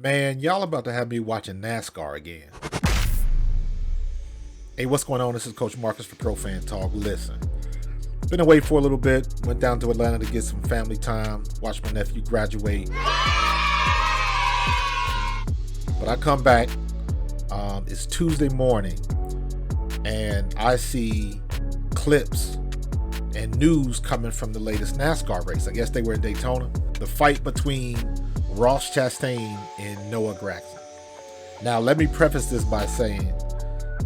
Man, y'all about to have me watching NASCAR again. Hey, what's going on? This is Coach Marcus for Pro Fan Talk. Listen, been away for a little bit. Went down to Atlanta to get some family time. Watched my nephew graduate. But I come back. It's Tuesday morning, and I see clips and news coming from the latest NASCAR race. I guess they were in Daytona. The fight between Ross Chastain and Noah Gragson. Now, let me preface this by saying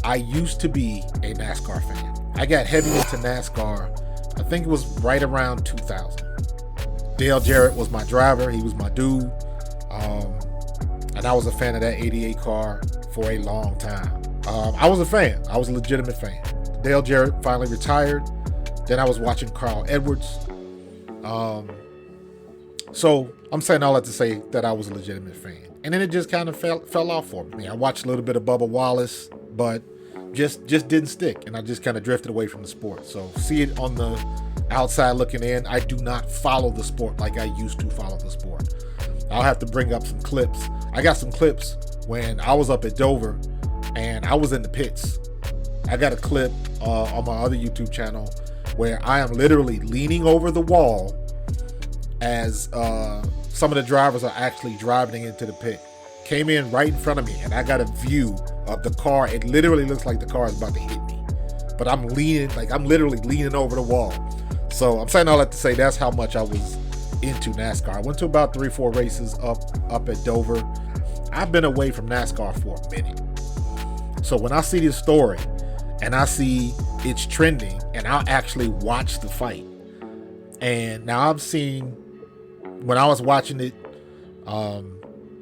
I used to be a NASCAR fan. I got heavy into NASCAR, I think it was right around 2000. Dale Jarrett was my driver. He was my dude. And I was a fan of that 88 car for a long time. I was a fan. I was a legitimate fan. Dale Jarrett finally retired. Then I was watching Carl Edwards. So I'm saying all that to say that I was a legitimate fan. And then it just kind of fell off for me. I watched a little bit of Bubba Wallace, but just didn't stick. And I just kind of drifted away from the sport. So see it on the outside looking in. I do not follow the sport like I used to follow the sport. I'll have to bring up some clips. I got some clips when I was up at Dover and I was in the pits. I got a clip on my other YouTube channel where I am literally leaning over the wall as some of the drivers are actually driving into the pit. Came in right in front of me, and I got a view of the car. It literally looks like the car is about to hit me, but I'm literally leaning over the wall. So I'm saying all that to say that's how much I was into NASCAR. I went to about 3-4 races up at Dover. I've been away from NASCAR for a minute. So when I see this story and I see it's trending, and I'll actually watch the fight. And now I've seen, when I was watching it,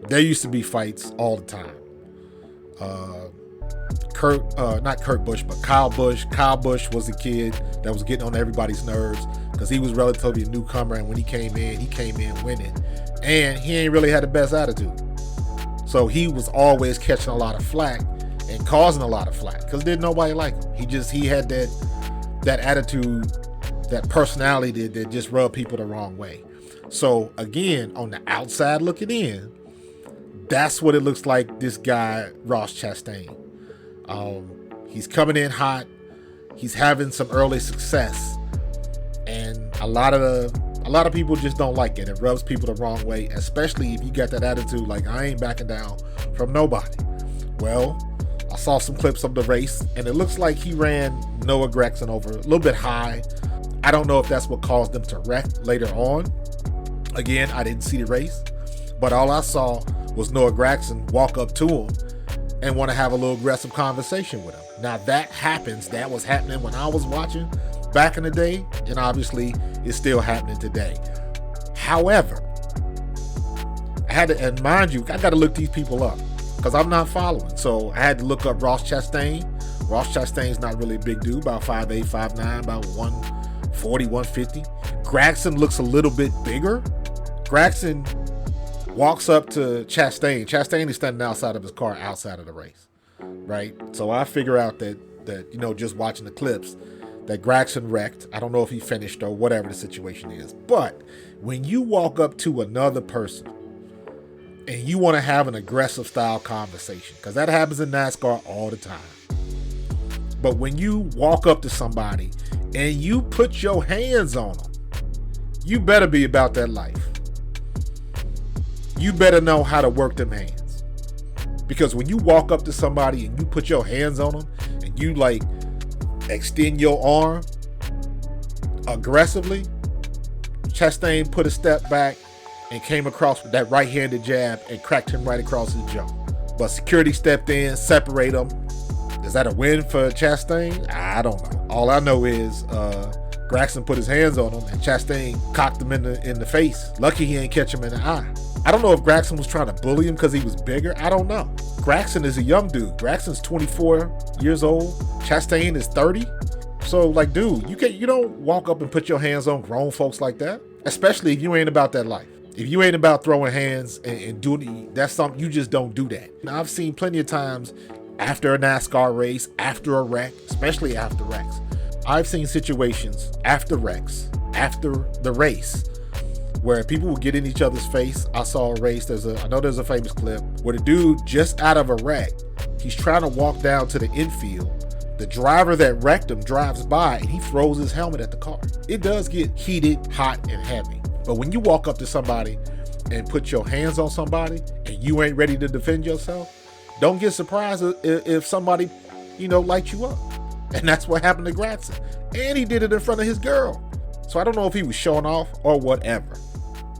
there used to be fights all the time. Not Kurt Busch, but Kyle Busch. Kyle Busch was a kid that was getting on everybody's nerves because he was relatively a newcomer, and when he came in winning. And he ain't really had the best attitude. So he was always catching a lot of flack and causing a lot of flack because didn't nobody like him. He had that attitude, that personality that just rubbed people the wrong way. So again, on the outside looking in, that's what it looks like. This guy Ross Chastain, he's coming in hot. He's having some early success, and a lot of people just don't like it. It rubs people the wrong way, especially if you got that attitude like I ain't backing down from nobody. Well, I saw some clips of the race, and it looks like he ran Noah Gragson over a little bit high. I don't know if that's what caused them to wreck later on. Again, I didn't see the race, but all I saw was Noah Gragson walk up to him and want to have a little aggressive conversation with him. Now that was happening when I was watching back in the day, and obviously it's still happening today. However, and mind you, I got to look these people up because I'm not following. So I had to look up Ross Chastain. Ross Chastain's not really a big dude, about 5'8", 5'9", about 140, 150. Gragson looks a little bit bigger. Gragson walks up to Chastain. Chastain is standing outside of his car outside of the race, right? So I figure out that just watching the clips, that Gragson wrecked. I don't know if he finished or whatever the situation is. But when you walk up to another person and you want to have an aggressive style conversation, because that happens in NASCAR all the time. But when you walk up to somebody and you put your hands on them, you better be about that life. You better know how to work them hands. Because when you walk up to somebody and you put your hands on them and you extend your arm aggressively, Chastain put a step back and came across with that right-handed jab and cracked him right across his jaw. But security stepped in, separate him. Is that a win for Chastain? I don't know. All I know is Gragson put his hands on him and Chastain cocked him in the face. Lucky he ain't catch him in the eye. I don't know if Gragson was trying to bully him because he was bigger. I don't know. Gragson is a young dude. Gragson's 24 years old. Chastain is 30. So dude, you don't walk up and put your hands on grown folks like that, especially if you ain't about that life. If you ain't about throwing hands and doing, that's something, you just don't do that. Now, I've seen plenty of times after a NASCAR race, after a wreck, especially after wrecks, I've seen situations after wrecks, after the race, where people will get in each other's face. I saw a race. I know there's a famous clip where the dude just out of a wreck, he's trying to walk down to the infield. The driver that wrecked him drives by and he throws his helmet at the car. It does get heated, hot, and heavy. But when you walk up to somebody and put your hands on somebody and you ain't ready to defend yourself, don't get surprised if somebody, lights you up. And that's what happened to Gragson. And he did it in front of his girl. So I don't know if he was showing off or whatever.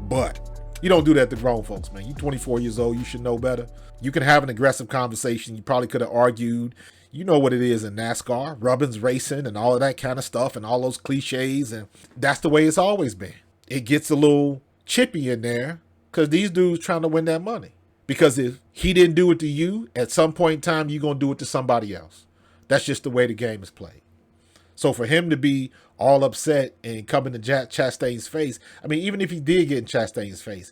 But you don't do that to grown folks, man. You're 24 years old. You should know better. You can have an aggressive conversation. You probably could have argued. You know what it is in NASCAR, rubbins racing and all of that kind of stuff and all those cliches. And that's the way it's always been. It gets a little chippy in there because these dudes trying to win that money. Because if he didn't do it to you, at some point in time, you're going to do it to somebody else. That's just the way the game is played. So for him to be all upset and come into Chastain's face, I mean, even if he did get in Chastain's face,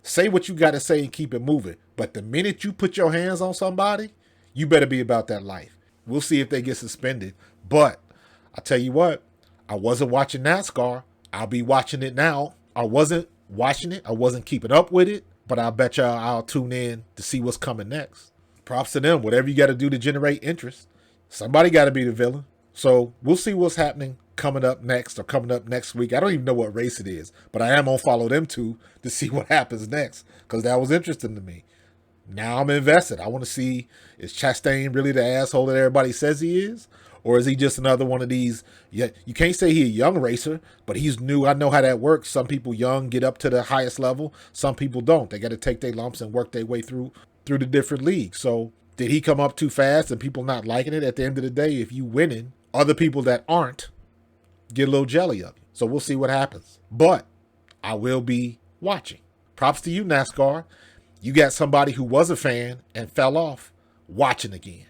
say what you got to say and keep it moving. But the minute you put your hands on somebody, you better be about that life. We'll see if they get suspended. But I tell you what, I wasn't watching NASCAR. I'll be watching it now. I wasn't watching it. I wasn't keeping up with it. But I bet y'all I'll tune in to see what's coming next. Props to them. Whatever you got to do to generate interest. Somebody got to be the villain. So we'll see what's happening coming up next or coming up next week. I don't even know what race it is. But I am going to follow them two to see what happens next. Because that was interesting to me. Now I'm invested. I want to see, is Chastain really the asshole that everybody says he is? Or is he just another one of these? Yeah, you can't say he's a young racer, but he's new. I know how that works. Some people young get up to the highest level. Some people don't. They got to take their lumps and work their way through the different leagues. So did he come up too fast and people not liking it? At the end of the day, if you winning, other people that aren't get a little jelly of you. So we'll see what happens. But I will be watching. Props to you, NASCAR. You got somebody who was a fan and fell off watching again.